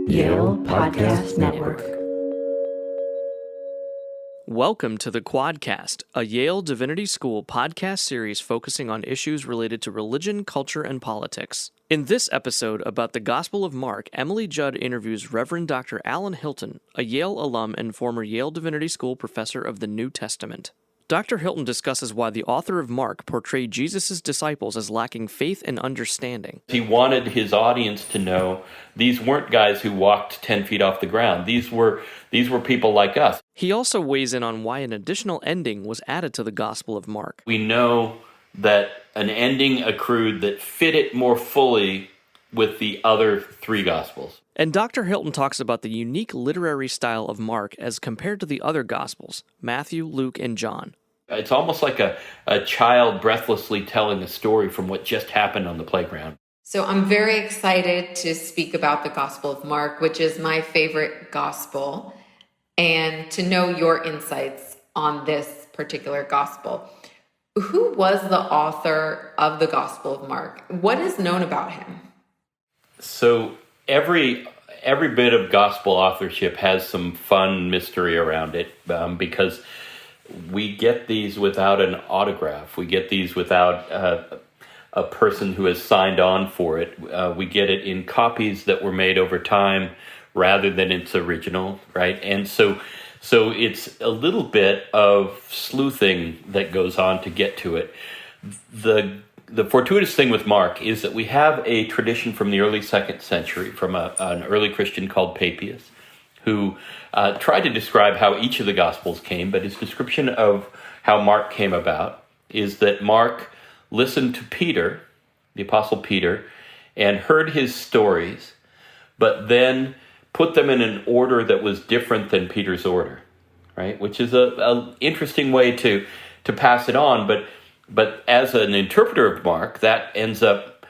Yale Podcast Network. Welcome to the Quadcast, a Yale Divinity School podcast series focusing on issues related to religion, culture, and politics. In this episode about the Gospel of Mark, Emily Judd interviews Reverend Dr. Alan Hilton, a Yale alum and former Yale Divinity School professor of the New Testament. Dr. Hilton discusses why the author of Mark portrayed Jesus' disciples as lacking faith and understanding. He wanted his audience to know these weren't guys who walked 10 feet off the ground. These were people like us. He also weighs in on why an additional ending was added to the Gospel of Mark. We know that an ending accrued that fit it more fully with the other three Gospels. And Dr. Hilton talks about the unique literary style of Mark as compared to the other Gospels, Matthew, Luke, and John. It's almost like a child breathlessly telling a story from what just happened on the playground. So I'm very excited to speak about the Gospel of Mark, which is my favorite gospel, and to know your insights on this particular gospel. Who was the author of the Gospel of Mark? What is known about him? So every bit of gospel authorship has some fun mystery around it because we get these without an autograph. We get these without a person who has signed on for it. We get it in copies that were made over time rather than its original, right? And so it's a little bit of sleuthing that goes on to get to it. The fortuitous thing with Mark is that we have a tradition from the early 2nd century from an early Christian called Papias, who tried to describe how each of the Gospels came, but his description of how Mark came about is that Mark listened to Peter, the Apostle Peter, and heard his stories, but then put them in an order that was different than Peter's order, right? Which is an interesting way to pass it on, but as an interpreter of Mark, that ends up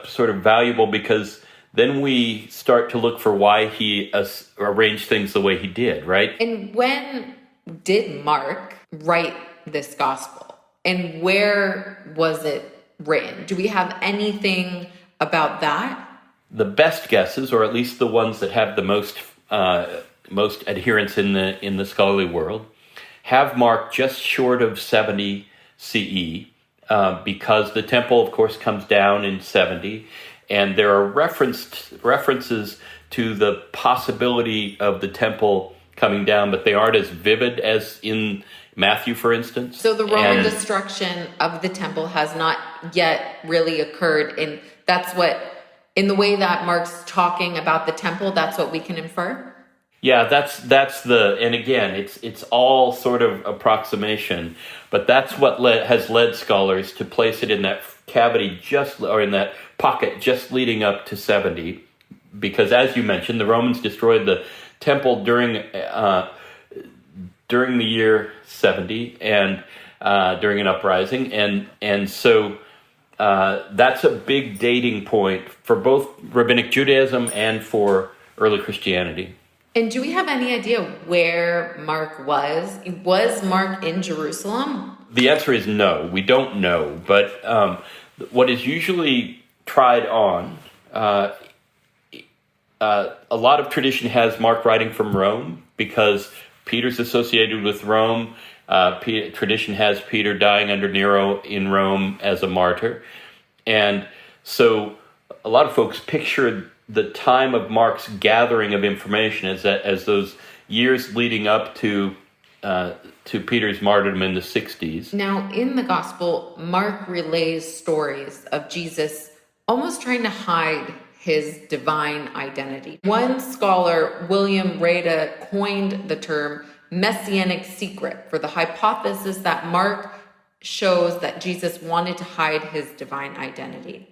sort of valuable because then we start to look for why he arranged things the way he did, right? And when did Mark write this gospel? And where was it written? Do we have anything about that? The best guesses, or at least the ones that have the most adherents in the scholarly world, have Mark just short of 70 CE, because the temple, of course, comes down in 70. And there are references to the possibility of the temple coming down, but they aren't as vivid as in Matthew, for instance. So the Roman destruction of the temple has not yet really occurred, and that's what, in the way that Mark's talking about the temple, that's what we can infer? Yeah, that's and again, it's all sort of approximation, but that's what has led scholars to place it in that cavity in that pocket just leading up to 70, because as you mentioned, the Romans destroyed the temple during the year 70 and during an uprising, and so that's a big dating point for both rabbinic Judaism and for early Christianity. And do we have any idea where Mark was? Was Mark in Jerusalem? The answer is no. We don't know. But what is usually tried on, a lot of tradition has Mark writing from Rome because Peter's associated with Rome. Tradition has Peter dying under Nero in Rome as a martyr. And so a lot of folks picture the time of Mark's gathering of information as those years leading up to Peter's martyrdom in the 60s. Now, in the gospel, Mark relays stories of Jesus almost trying to hide his divine identity. One scholar, William Rada, coined the term messianic secret for the hypothesis that Mark shows that Jesus wanted to hide his divine identity.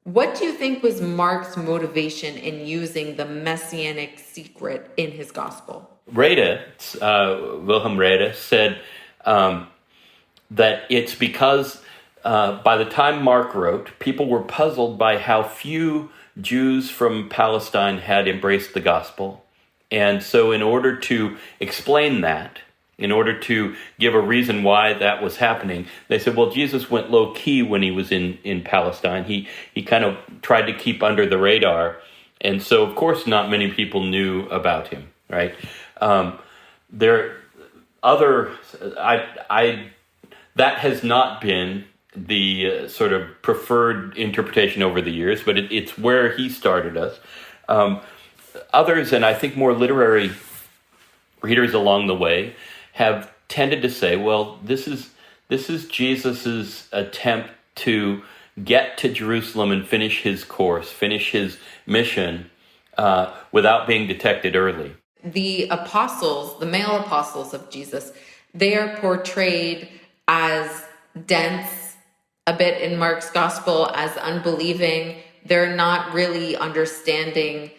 What do you think was Mark's motivation in using the messianic secret in his gospel? Wilhelm Rada, said that it's because by the time Mark wrote, people were puzzled by how few Jews from Palestine had embraced the gospel. And so in order to explain that, in order to give a reason why that was happening, they said, well, Jesus went low key when he was in Palestine. He kind of tried to keep under the radar. And so, of course, not many people knew about him, right? That has not been the sort of preferred interpretation over the years, but it's where he started us. Others, and I think more literary readers along the way, have tended to say, well, this is Jesus's attempt to get to Jerusalem and finish his course, finish his mission without being detected early. The apostles, the male apostles of Jesus, they are portrayed as dense, a bit in Mark's gospel, as unbelieving. They're not really understanding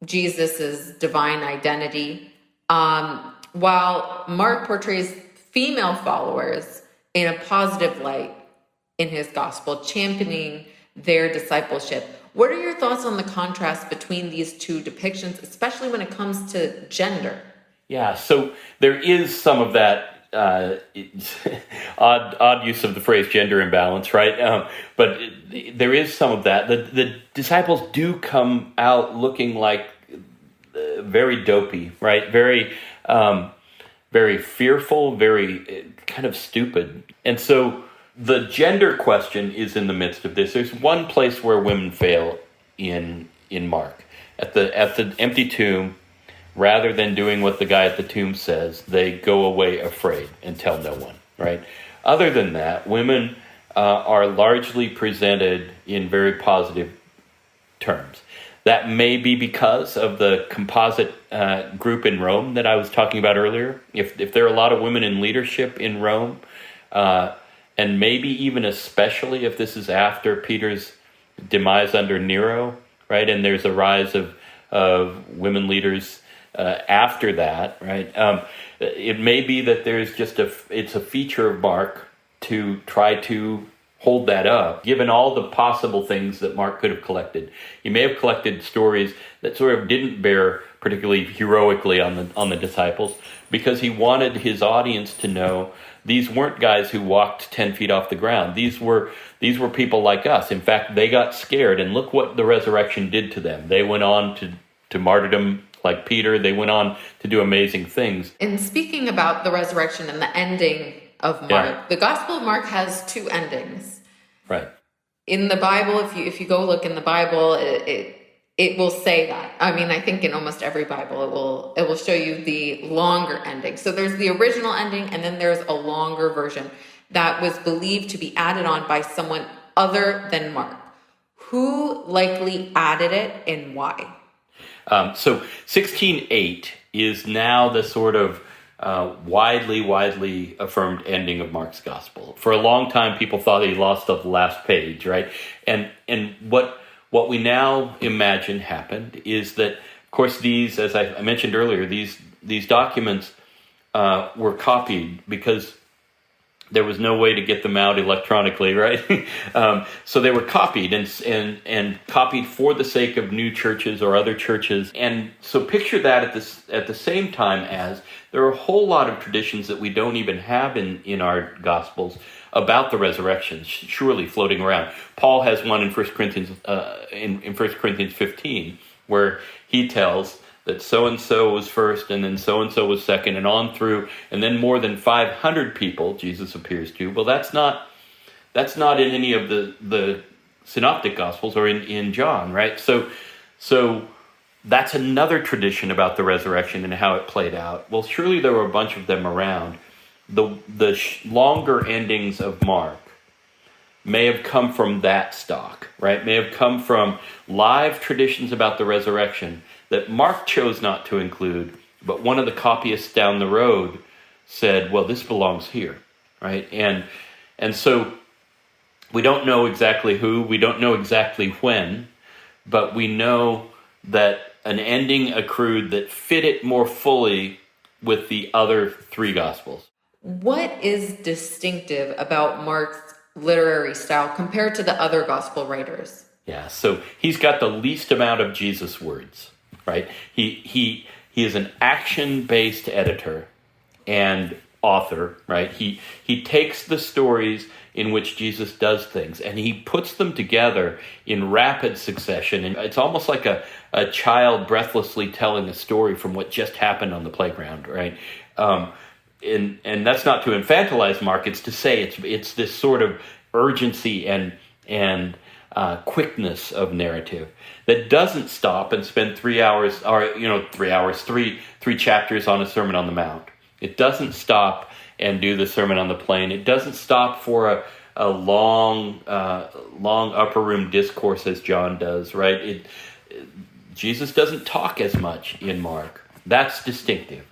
Jesus's divine identity. While Mark portrays female followers in a positive light in his gospel, championing their discipleship. What are your thoughts on the contrast between these two depictions, especially when it comes to gender? Yeah, so there is some of that odd use of the phrase gender imbalance, right? But there is some of that. The disciples do come out looking like very dopey, right? Very fearful, very kind of stupid. And so the gender question is in the midst of this. There's one place where women fail in Mark. At the empty tomb, rather than doing what the guy at the tomb says, they go away afraid and tell no one, right? Other than that, women are largely presented in very positive terms. That may be because of the composite group in Rome that I was talking about earlier. If there are a lot of women in leadership in Rome, and maybe even especially if this is after Peter's demise under Nero, right? And there's a rise of women leaders after that, right? It may be that there's just it's a feature of Mark to try to hold that up, given all the possible things that Mark could have collected. He may have collected stories that sort of didn't bear particularly heroically on the disciples, because he wanted his audience to know these weren't guys who walked 10 feet off the ground. These were people like us. In fact, they got scared, and look what the resurrection did to them. They went on to martyrdom like Peter. They went on to do amazing things. And speaking about the resurrection and the ending of Mark, the Gospel of Mark has two endings. Right. In the Bible, if you go look in the Bible, it will say that. I mean, I think in almost every Bible, it will show you the longer ending. So there's the original ending, and then there's a longer version that was believed to be added on by someone other than Mark. Who likely added it and why? So 16:8 is now the sort of widely affirmed ending of Mark's gospel. For a long time, people thought he lost the last page, right? And what we now imagine happened is that, of course, these, as I mentioned earlier, these documents were copied because there was no way to get them out electronically, right? So they were copied and copied for the sake of new churches or other churches. And so picture that at the same time as there are a whole lot of traditions that we don't even have in our Gospels about the resurrection, surely floating around. Paul has one in 1 Corinthians in 1 Corinthians 15, where he tells that so-and-so was first, and then so-and-so was second, and on through, and then more than 500 people Jesus appears to. Well, that's not in any of the synoptic Gospels or in John, right? So that's another tradition about the resurrection and how it played out. Well, surely there were a bunch of them around. The longer endings of Mark may have come from that stock, right? May have come from live traditions about the resurrection that Mark chose not to include, but one of the copyists down the road said, well, this belongs here, right? And so we don't know exactly who, we don't know exactly when, but we know that an ending accrued that fit it more fully with the other three Gospels. What is distinctive about Mark's literary style compared to the other Gospel writers? Yeah, so he's got the least amount of Jesus words, right? He is an action-based editor and author, right? He takes the stories in which Jesus does things and he puts them together in rapid succession. And it's almost like a child breathlessly telling a story from what just happened on the playground, right? And that's not to infantilize Mark. It's to say it's this sort of urgency and quickness of narrative that doesn't stop and spend 3 hours, or 3 hours, three chapters on a Sermon on the Mount. It doesn't stop and do the Sermon on the Plain. It doesn't stop for a long upper room discourse as John does, right? Jesus doesn't talk as much in Mark. That's distinctive.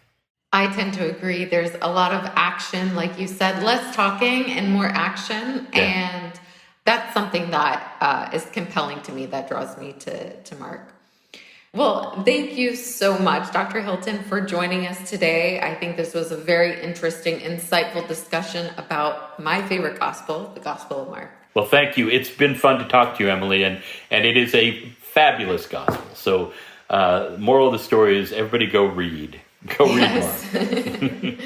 I tend to agree. There's a lot of action, like you said, less talking and more action. Yeah. And that's something that is compelling to me, that draws me to Mark. Well, thank you so much, Dr. Hilton, for joining us today. I think this was a very interesting, insightful discussion about my favorite gospel, the Gospel of Mark. Well, thank you. It's been fun to talk to you, Emily, and it is a fabulous gospel. So, moral of the story is everybody go read. Go read Mark.